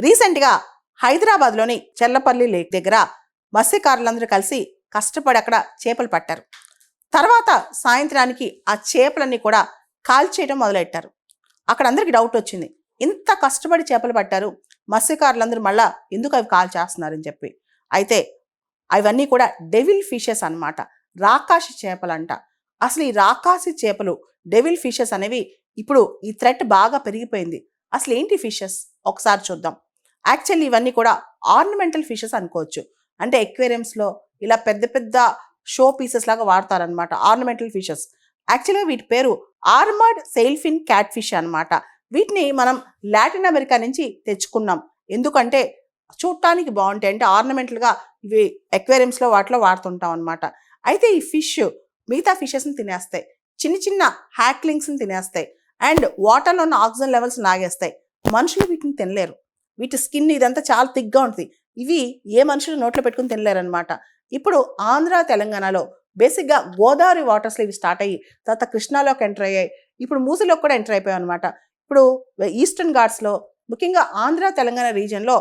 రీసెంట్గా హైదరాబాద్లోని చెల్లపల్లి లేక్ దగ్గర మత్స్యకారులందరూ కలిసి కష్టపడి అక్కడ చేపలు పట్టారు. తర్వాత సాయంత్రానికి ఆ చేపలన్నీ కూడా కాల్చేయడం మొదలెట్టారు. అక్కడ అందరికి డౌట్ వచ్చింది, ఇంత కష్టపడి చేపలు పట్టారు, మత్స్యకారులందరూ మళ్ళా ఎందుకు అవి కాల్ చేస్తున్నారని చెప్పి. అయితే అవన్నీ కూడా డెవిల్ ఫిషెస్ అన్నమాట, రాకాసి చేపలంట. అసలు ఈ రాకాసి చేపలు, డెవిల్ ఫిషెస్ అనేవి ఇప్పుడు ఈ థ్రెట్ బాగా పెరిగిపోయింది. అసలు ఏంటి ఫిషెస్ ఒకసారి చూద్దాం. యాక్చువల్లీ ఇవన్నీ కూడా ఆర్నమెంటల్ ఫిషెస్ అనుకోవచ్చు. అంటే ఎక్వేరియంస్లో ఇలా పెద్ద పెద్ద షో పీసెస్ లాగా వాడతారనమాట ఆర్నమెంటల్ ఫిషెస్. యాక్చువల్గా వీటి పేరు ఆర్మర్డ్ సెయిల్ఫిన్ క్యాట్ ఫిష్ అనమాట. వీటిని మనం లాటిన్ అమెరికా నుంచి తెచ్చుకున్నాం. ఎందుకంటే చూడటానికి బాగుంటాయి, అంటే ఆర్నమెంటల్గా ఇవి ఎక్వేరియంస్లో వాటిలో వాడుతుంటాం అనమాట. అయితే ఈ ఫిష్ మిగతా ఫిషెస్ని తినేస్తాయి, చిన్న చిన్న హ్యాక్లింగ్స్ని తినేస్తాయి, అండ్ వాటర్లో ఉన్న ఆక్సిజన్ లెవెల్స్ నాగేస్తాయి. మనుషులు వీటిని తినలేరు. వీటి స్కిన్ ఇదంతా చాలా థిక్గా ఉంటుంది. ఇవి ఏ మనుషులు నోట్లో పెట్టుకుని తినలేరు అనమాట. ఇప్పుడు ఆంధ్ర తెలంగాణలో బేసిక్గా గోదావరి వాటర్స్లో ఇవి స్టార్ట్ అయ్యి తర్వాత కృష్ణాలోకి ఎంటర్ అయ్యాయి, ఇప్పుడు మూసీలోకి కూడా ఎంటర్ అయిపోయాయి అనమాట. ఇప్పుడు ఈస్టర్న్ ఘాట్స్లో ముఖ్యంగా ఆంధ్ర తెలంగాణ రీజియన్లో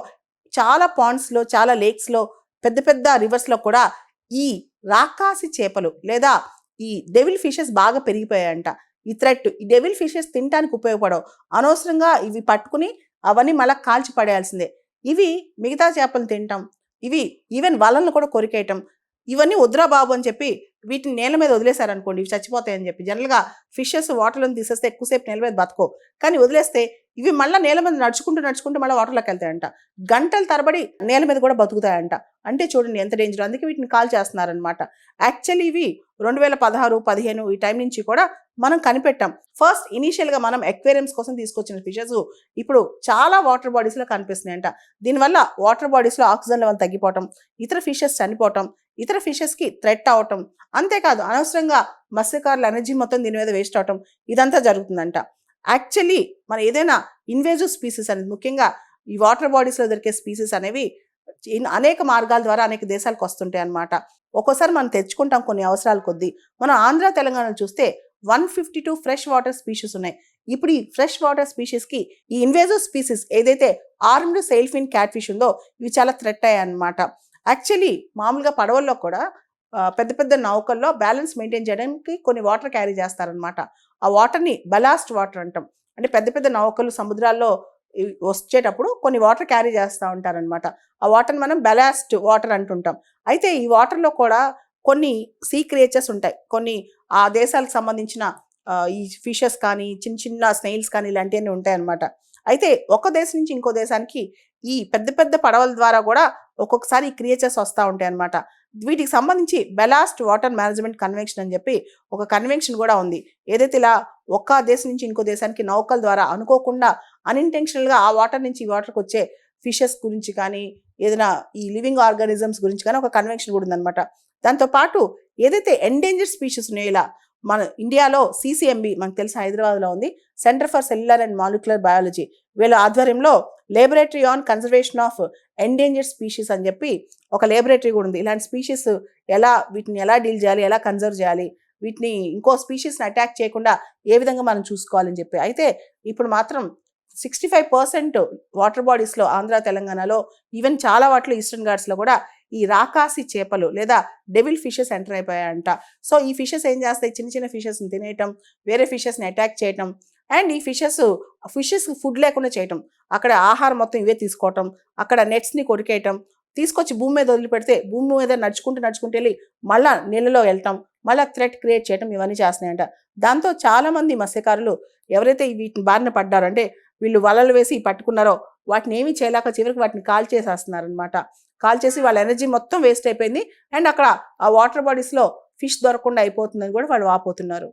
చాలా పాండ్స్లో, చాలా లేక్స్లో, పెద్ద పెద్ద రివర్స్లో కూడా ఈ రాకాసి చేపలు లేదా ఈ డెవిల్ ఫిషెస్ బాగా పెరిగిపోయాయంట. ఈ థ్రెట్, ఈ డెవిల్ ఫిషెస్ తినడానికి ఉపయోగపడవు, అనవసరంగా ఇవి పట్టుకుని అవన్నీ మళ్ళీ కాల్చి పడేయాల్సిందే. ఇవి మిగతా చేపలు తింటాం, ఇవి ఈవెన్ వలలను కూడా కొరికేయటం, ఇవన్నీ వద్దురా బాబు అని చెప్పి వీటిని నేల మీద వదిలేశారనుకోండి ఇవి చచ్చిపోతాయని చెప్పి. జనరల్గా ఫిషెస్ వాటర్లో తీసేస్తే ఎక్కువసేపు నేల మీద బతకో, కానీ వదిలేస్తే ఇవి మళ్ళీ నేల మీద నడుచుకుంటూ నడుచుకుంటూ మళ్ళీ వాటర్లోకి వెళ్తాయంట. గంటల తరబడి నేల మీద కూడా బతుకుతాయంట. అంటే చూడండి ఎంత డేంజర్. అందుకే వీటిని కాల్ చేస్తున్నారనమాట. యాక్చువల్లీ ఇవి 2016, 15 ఈ టైం నుంచి కూడా మనం కనిపెట్టాం. ఫస్ట్ ఇనీషియల్గా మనం ఎక్వేరియంస్ కోసం తీసుకొచ్చిన ఫిషెస్ ఇప్పుడు చాలా వాటర్ బాడీస్లో కనిపిస్తున్నాయంట. దీనివల్ల వాటర్ బాడీస్లో ఆక్సిజన్ లెవెల్ తగ్గిపోవటం, ఇతర ఫిషెస్ చనిపోవటం, ఇతర ఫిషెస్కి థ్రెట్ అవటం, అంతేకాదు అనవసరంగా మత్స్యకారుల ఎనర్జీ మొత్తం దీని మీద వేస్ట్ అవటం, ఇదంతా జరుగుతుందంట. యాక్చువల్లీ మన ఏదైనా ఇన్వేజివ్ స్పీసీస్ అనేది, ముఖ్యంగా ఈ వాటర్ బాడీస్లో దొరికే స్పీసీస్ అనేవి అనేక మార్గాల ద్వారా అనేక దేశాలకు వస్తుంటాయి అన్నమాట. ఒక్కోసారి మనం తెచ్చుకుంటాం కొన్ని అవసరాల కొద్దీ. మనం ఆంధ్ర తెలంగాణలో చూస్తే 152 ఫ్రెష్ వాటర్ స్పీషీస్ ఉన్నాయి. ఇప్పుడు ఈ ఫ్రెష్ వాటర్ స్పీషీస్కి ఈ ఇన్వేజివ్ స్పీసీస్ ఏదైతే ఆర్మ్డ్ సెయిల్ఫిన్ క్యాట్ ఫిష్ ఉందో ఇవి చాలా థ్రెట్ అయ్యాయి అన్నమాట. యాక్చువల్లీ మామూలుగా పడవల్లో కూడా పెద్ద పెద్ద నౌకల్లో బ్యాలెన్స్ మెయింటైన్ చేయడానికి కొన్ని వాటర్ క్యారీ చేస్తారనమాట. ఆ వాటర్ని బలాస్ట్ వాటర్ అంటాం. అంటే పెద్ద పెద్ద నౌకలు సముద్రాల్లో వచ్చేటప్పుడు కొన్ని వాటర్ క్యారీ చేస్తూ ఉంటారనమాట. ఆ వాటర్ని మనం బలాస్ట్ వాటర్ అంటుంటాం. అయితే ఈ వాటర్లో కూడా కొన్ని సీ క్రియేచర్స్ ఉంటాయి, కొన్ని ఆ దేశాలకు సంబంధించిన ఈ ఫిషెస్ కానీ చిన్న చిన్న స్నేల్స్ కానీ ఇలాంటివన్నీ ఉంటాయి అన్నమాట. అయితే ఒక దేశం నుంచి ఇంకో దేశానికి ఈ పెద్ద పెద్ద పడవల ద్వారా కూడా ఒక్కొక్కసారి ఈ క్రియేచర్స్ వస్తూ ఉంటాయి అన్నమాట. వీటికి సంబంధించి బెలాస్ట్ వాటర్ మేనేజ్మెంట్ కన్వెన్షన్ అని చెప్పి ఒక కన్వెన్షన్ కూడా ఉంది. ఏదైతే ఇలా ఒక్క దేశం నుంచి ఇంకో దేశానికి నౌకల ద్వారా అనుకోకుండా అన్ఇంటెన్షనల్గా ఆ వాటర్ నుంచి ఈ వాటర్కి వచ్చే ఫిషెస్ గురించి కానీ ఏదైనా ఈ లివింగ్ ఆర్గానిజమ్స్ గురించి కానీ ఒక కన్వెన్షన్ కూడా ఉందన్నమాట. దాంతోపాటు ఏదైతే ఎండేంజర్డ్ స్పీషీస్ ఉన్నాయో, ఇలా మన ఇండియాలో CCMB మనకు తెలిసి హైదరాబాద్లో ఉంది, centre for cellular and molecular biology, వీళ్ళ ఆధ్వర్యంలో laboratory on conservation of endangered species అని చెప్పి ఒక లేబొరేటరీ కూడా ఉంది. ఇలాంటి స్పీషీస్ వీటిని ఎలా డీల్ చేయాలి, ఎలా కన్జర్వ్ చేయాలి, వీటిని ఇంకో స్పీషీస్ని అటాక్ చేయకుండా ఏ విధంగా మనం చూసుకోవాలని చెప్పి. అయితే ఇప్పుడు మాత్రం 65% వాటర్ బాడీస్లో ఆంధ్ర తెలంగాణలో, ఈవెన్ చాలా వాటిలో ఈస్టర్న్ ఘాట్స్లో కూడా ఈ రాకాసి చేపలు లేదా డెవిల్ ఫిషెస్ ఎంటర్ అయిపోయాయంట. సో ఈ ఫిషెస్ ఏం చేస్తాయి, చిన్న చిన్న ఫిషెస్ని తినేయటం, వేరే ఫిషెస్ని అటాక్ చేయటం, అండ్ ఈ ఫిషెస్ ఫుడ్ లేకుండా చేయటం, అక్కడ ఆహారం మొత్తం ఇవే తీసుకోవటం, అక్కడ నెట్స్ని కొరికేయటం, తీసుకొచ్చి భూమి మీద వదిలిపెడితే భూమి మీద నడుచుకుంటూ వెళ్ళి మళ్ళీ నీళ్ళలో వెళ్ళటం, మళ్ళీ థ్రెట్ క్రియేట్ చేయటం, ఇవన్నీ చేస్తున్నాయంట. దాంతో చాలామంది మత్స్యకారులు ఎవరైతే వీటిని బారిన పడ్డారో, అంటే వీళ్ళు వలలు వేసి పట్టుకున్నారో, వాటిని ఏమీ చేయలేక చివరికి వాటిని కాల్ చేసేస్తున్నారు అనమాట. కాల్ చేసి వాళ్ళ ఎనర్జీ మొత్తం వేస్ట్ అయిపోయింది, అండ్ అక్కడ ఆ వాటర్ బాడీస్లో ఫిష్ దొరకకుండా అయిపోతుందని కూడా వాళ్ళు వాపోతున్నారు.